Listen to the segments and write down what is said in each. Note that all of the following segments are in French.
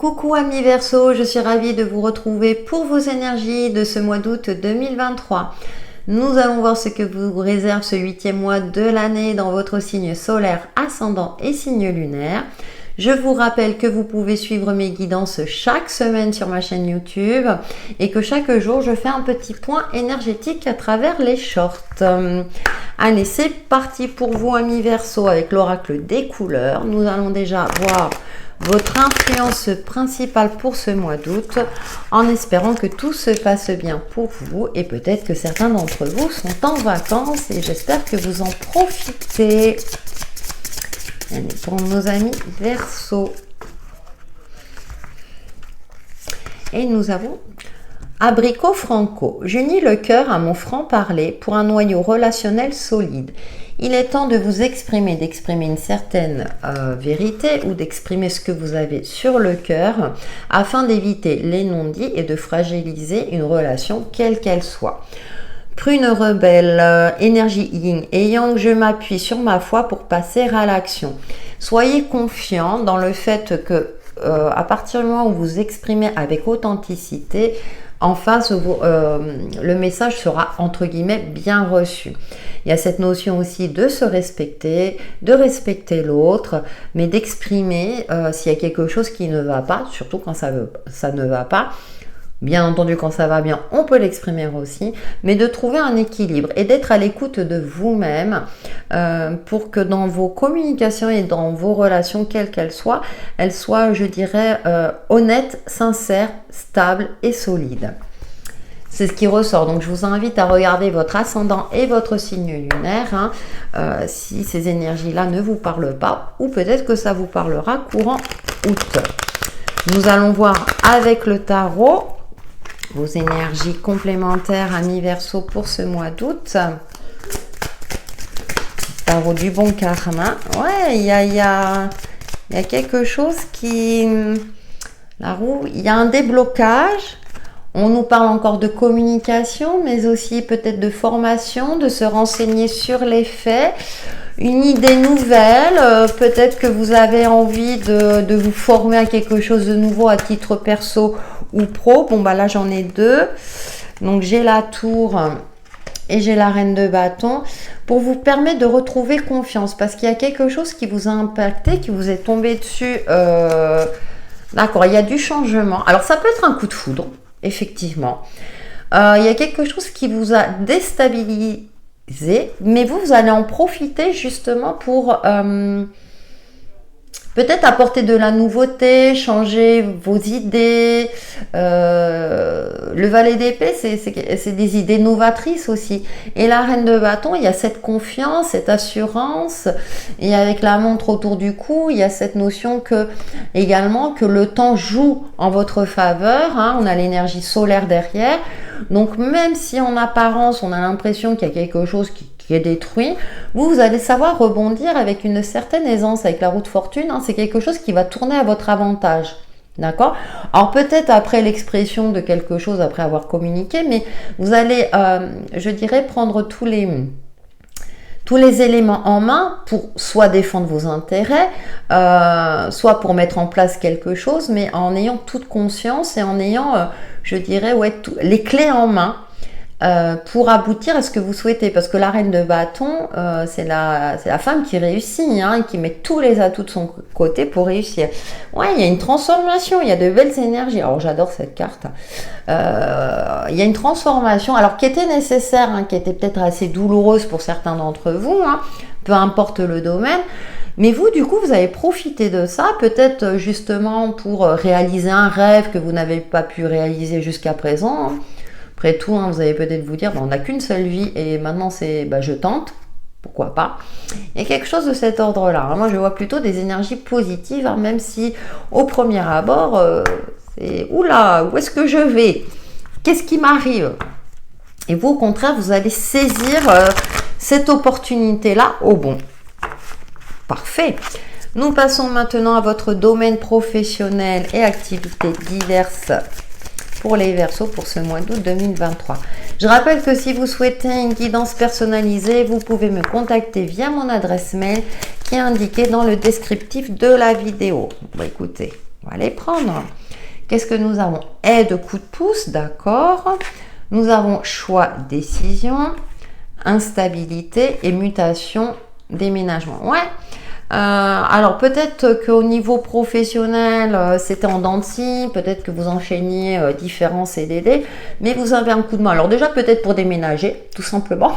Coucou amis Verseau, je suis ravie de vous retrouver pour vos énergies de ce mois d'août 2023. Nous allons voir ce que vous réserve ce 8e mois de l'année dans votre signe solaire, ascendant et signe lunaire. Je vous rappelle que vous pouvez suivre mes guidances chaque semaine sur ma chaîne YouTube et que chaque jour je fais un petit point énergétique à travers les shorts. Allez, c'est parti pour vous amis Verseau avec l'oracle des couleurs. Nous allons déjà voir votre influence principale pour ce mois d'août en espérant que tout se passe bien pour vous et peut-être que certains d'entre vous sont en vacances et j'espère que vous en profitez. Allez, pour nos amis Verseau. Et nous avons Abricot Franco. J'unis le cœur à mon franc-parler pour un noyau relationnel solide. Il est temps de vous exprimer, d'exprimer une certaine vérité ou d'exprimer ce que vous avez sur le cœur afin d'éviter les non-dits et de fragiliser une relation quelle qu'elle soit. Prune rebelle, énergie yin et yang, je m'appuie sur ma foi pour passer à l'action. Soyez confiant dans le fait que à partir du moment où vous exprimez avec authenticité, en face, le message sera entre guillemets bien reçu. Il y a cette notion aussi de se respecter, de respecter l'autre, mais d'exprimer s'il y a quelque chose qui ne va pas, surtout quand ça ne va pas. Bien entendu, quand ça va bien, on peut l'exprimer aussi, mais de trouver un équilibre et d'être à l'écoute de vous-même pour que dans vos communications et dans vos relations, quelles qu'elles soient, elles soient, je dirais, honnêtes, sincères, stables et solides. C'est ce qui ressort. Donc, je vous invite à regarder votre ascendant et votre signe lunaire si ces énergies-là ne vous parlent pas ou peut-être que ça vous parlera courant août. Nous allons voir avec le tarot vos énergies complémentaires amis Verseau pour ce mois d'août. Tarot du bon karma. Ouais, il y a quelque chose qui... La roue, il y a un déblocage. On nous parle encore de communication, mais aussi peut-être de formation, de se renseigner sur les faits. Une idée nouvelle, peut-être que vous avez envie de vous former à quelque chose de nouveau à titre perso ou pro. Bon, bah là, j'en ai deux. Donc, j'ai la tour et j'ai la reine de bâton pour vous permettre de retrouver confiance parce qu'il y a quelque chose qui vous a impacté, qui vous est tombé dessus. D'accord, il y a du changement. Alors, ça peut être un coup de foudre, effectivement. Il y a quelque chose qui vous a déstabilisé, mais vous allez en profiter justement pour peut-être apporter de la nouveauté, changer vos idées. Le valet d'épée, c'est des idées novatrices aussi. Et la reine de bâton, il y a cette confiance, cette assurance. Et avec la montre autour du cou, il y a cette notion également que le temps joue en votre faveur. On a l'énergie solaire derrière. Donc même si en apparence, on a l'impression qu'il y a quelque chose qui est détruit, vous allez savoir rebondir avec une certaine aisance avec la roue de fortune. C'est quelque chose qui va tourner à votre avantage. D'accord? Alors peut-être après l'expression de quelque chose, après avoir communiqué, mais vous allez, je dirais, prendre tous les éléments en main pour soit défendre vos intérêts, soit pour mettre en place quelque chose, mais en ayant toute conscience et en ayant, je dirais, les clés en main pour aboutir à ce que vous souhaitez. Parce que la reine de bâton, c'est la femme qui réussit, et qui met tous les atouts de son côté pour réussir. Ouais, il y a une transformation, il y a de belles énergies. Alors, j'adore cette carte. Il y a une transformation, alors qui était nécessaire, qui était peut-être assez douloureuse pour certains d'entre vous, peu importe le domaine. Mais vous, du coup, vous avez profité de ça, peut-être justement pour réaliser un rêve que vous n'avez pas pu réaliser jusqu'à présent. Après tout, vous allez peut-être vous dire, on n'a qu'une seule vie et maintenant c'est, je tente, pourquoi pas. Il y a quelque chose de cet ordre-là. Moi, je vois plutôt des énergies positives, même si au premier abord, c'est oula, où est-ce que je vais? Qu'est-ce qui m'arrive? Et vous, au contraire, vous allez saisir cette opportunité-là au bon. Parfait. Nous passons maintenant à votre domaine professionnel et activités diverses pour les Verseaux pour ce mois d'août 2023. Je rappelle que si vous souhaitez une guidance personnalisée, vous pouvez me contacter via mon adresse mail qui est indiquée dans le descriptif de la vidéo. Écoutez, On va les prendre. Qu'est-ce que nous avons? Aide, coup de pouce, d'accord. Nous avons choix, décision, instabilité et mutation, déménagement. Ouais. Alors peut-être qu'au niveau professionnel, c'était en dents de scie, peut-être que vous enchaîniez différents CDD, mais vous avez un coup de main. Alors déjà peut-être pour déménager, tout simplement.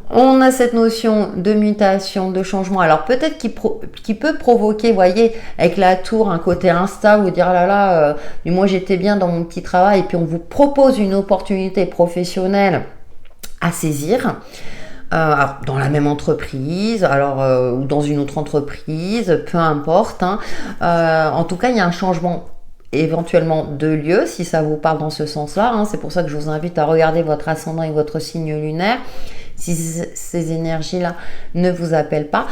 On a cette notion de mutation, de changement. Alors peut-être qui peut provoquer, vous voyez, avec la tour, un côté insta, ou dire, ah là là, moi j'étais bien dans mon petit travail, et puis on vous propose une opportunité professionnelle à saisir. Alors, dans la même entreprise, ou dans une autre entreprise, peu importe. Hein. En tout cas, il y a un changement éventuellement de lieu, si ça vous parle dans ce sens-là. Hein. C'est pour ça que je vous invite à regarder votre ascendant et votre signe lunaire. Si ces énergies-là ne vous appellent pas,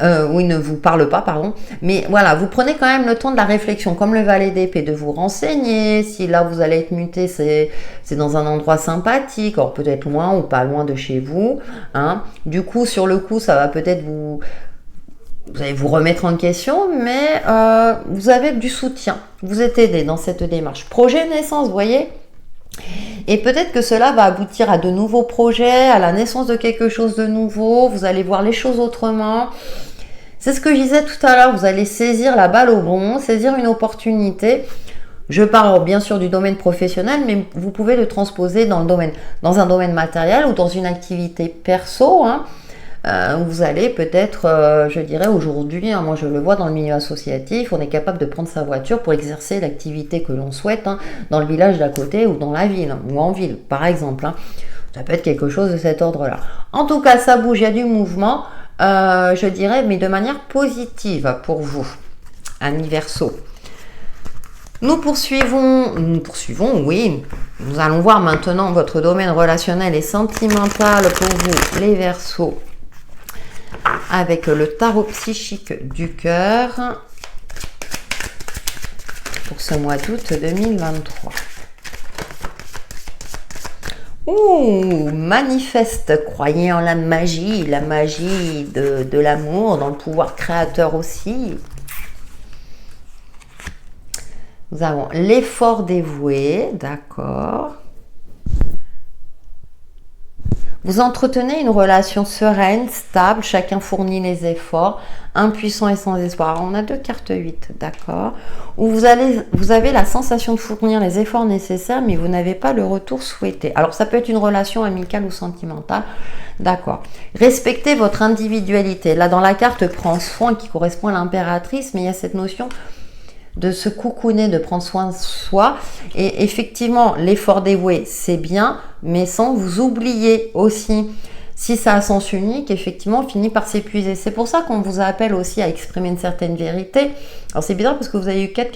oui, ne vous parlent pas, pardon. Mais voilà, vous prenez quand même le temps de la réflexion, comme le valet d'épée, de vous renseigner. Si là, vous allez être muté, c'est dans un endroit sympathique, alors peut-être loin ou pas loin de chez vous. Hein. Du coup, sur le coup, ça va peut-être vous allez vous remettre en question, mais vous avez du soutien. Vous êtes aidé dans cette démarche. Projet naissance, vous voyez ? Et peut-être que cela va aboutir à de nouveaux projets, à la naissance de quelque chose de nouveau. Vous allez voir les choses autrement. C'est ce que je disais tout à l'heure. Vous allez saisir la balle au bon, saisir une opportunité. Je parle bien sûr du domaine professionnel, mais vous pouvez le transposer dans un domaine matériel ou dans une activité perso. Hein. Vous allez peut-être, je dirais aujourd'hui, hein, moi je le vois dans le milieu associatif, on est capable de prendre sa voiture pour exercer l'activité que l'on souhaite hein, dans le village d'à côté ou dans la ville, ou en ville par exemple. Hein. Ça peut être quelque chose de cet ordre-là. En tout cas, ça bouge, il y a du mouvement, je dirais, mais de manière positive pour vous, amis Verseau. Nous poursuivons, oui. Nous allons voir maintenant votre domaine relationnel et sentimental pour vous, les Verseaux. Avec le tarot psychique du cœur pour ce mois d'août 2023. Ouh, manifeste, croyez en la magie de l'amour, dans le pouvoir créateur aussi. Nous avons l'effort dévoué, d'accord. Vous entretenez une relation sereine, stable, chacun fournit les efforts, impuissant et sans espoir. Alors, on a 2 cartes 8, d'accord. Où vous avez la sensation de fournir les efforts nécessaires, mais vous n'avez pas le retour souhaité. Alors, ça peut être une relation amicale ou sentimentale, d'accord. Respectez votre individualité. Là, dans la carte prend soin, qui correspond à l'impératrice, mais il y a cette notion de se coucouner, de prendre soin de soi. Et effectivement, l'effort dévoué, c'est bien, mais sans vous oublier aussi. Si ça a sens unique, effectivement, finit par s'épuiser. C'est pour ça qu'on vous appelle aussi à exprimer une certaine vérité. Alors c'est bizarre parce que vous avez eu 4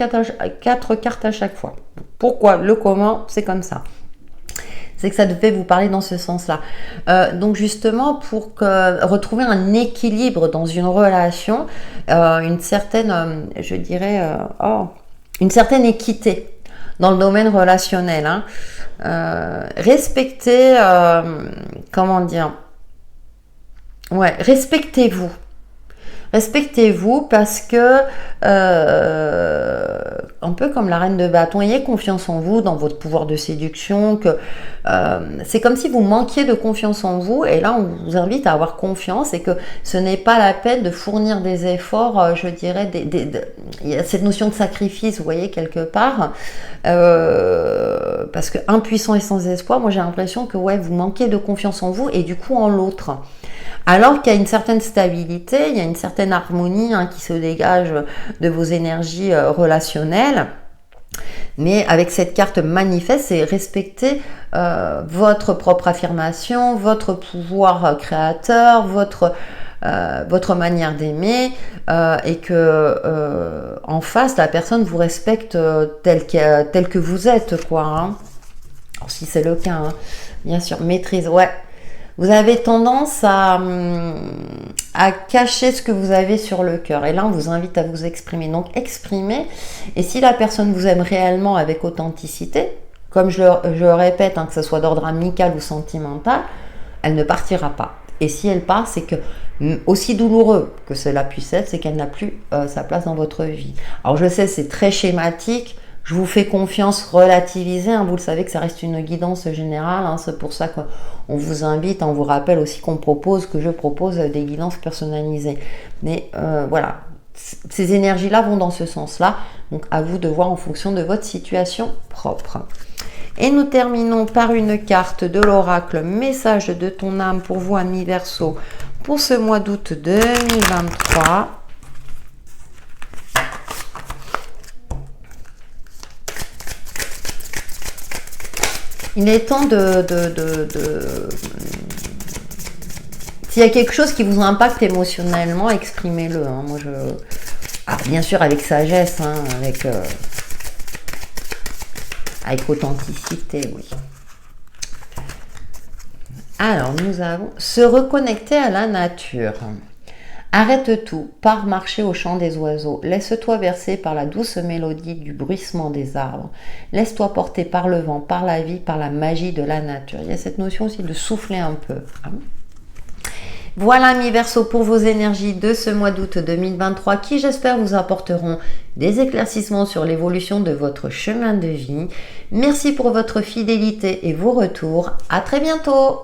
cartes à chaque fois. Pourquoi? Le comment? C'est comme ça. C'est que ça devait vous parler dans ce sens-là. Donc justement, pour retrouver un équilibre dans une relation, une certaine, je dirais, une certaine équité dans le domaine relationnel. Hein. Respectez, comment dire, ouais, respectez-vous. Respectez-vous parce que, un peu comme la reine de bâton, ayez confiance en vous, dans votre pouvoir de séduction, que c'est comme si vous manquiez de confiance en vous, et là on vous invite à avoir confiance et que ce n'est pas la peine de fournir des efforts, je dirais, il y a cette notion de sacrifice, vous voyez, quelque part, parce que impuissant et sans espoir, moi j'ai l'impression que ouais, vous manquez de confiance en vous et du coup en l'autre. Alors qu'il y a une certaine stabilité, il y a une certaine harmonie hein, qui se dégage de vos énergies relationnelles. Mais avec cette carte manifeste, c'est respecter votre propre affirmation, votre pouvoir créateur, votre manière d'aimer et que en face, la personne vous respecte tel que vous êtes, quoi. Hein. Alors, si c'est le cas, hein, bien sûr, maîtrise, ouais. Vous avez tendance à cacher ce que vous avez sur le cœur. Et là, on vous invite à vous exprimer. Donc, exprimez. Et si la personne vous aime réellement avec authenticité, comme je le répète, hein, que ce soit d'ordre amical ou sentimental, elle ne partira pas. Et si elle part, c'est que Aussi douloureux que cela puisse être, c'est qu'elle n'a plus sa place dans votre vie. Alors je sais, c'est très schématique, je vous fais confiance, relativisée, hein, vous le savez que ça reste une guidance générale, hein, c'est pour ça qu'on vous invite, on vous rappelle aussi que je propose des guidances personnalisées. Mais voilà, ces énergies-là vont dans ce sens-là, donc à vous de voir en fonction de votre situation propre. Et nous terminons par une carte de l'oracle, message de ton âme pour vous, amis Verseau, pour ce mois d'août 2023. Il est temps s'il y a quelque chose qui vous impacte émotionnellement, exprimez-le. Hein. Moi, bien sûr, avec sagesse, hein, avec authenticité, oui. Alors, nous avons se reconnecter à la nature. Arrête tout, pars marcher au chant des oiseaux, laisse-toi bercer par la douce mélodie du bruissement des arbres, laisse-toi porter par le vent, par la vie, par la magie de la nature. Il y a cette notion aussi de souffler un peu. Voilà, amis Verseau, pour vos énergies de ce mois d'août 2023 qui, j'espère, vous apporteront des éclaircissements sur l'évolution de votre chemin de vie. Merci pour votre fidélité et vos retours. À très bientôt!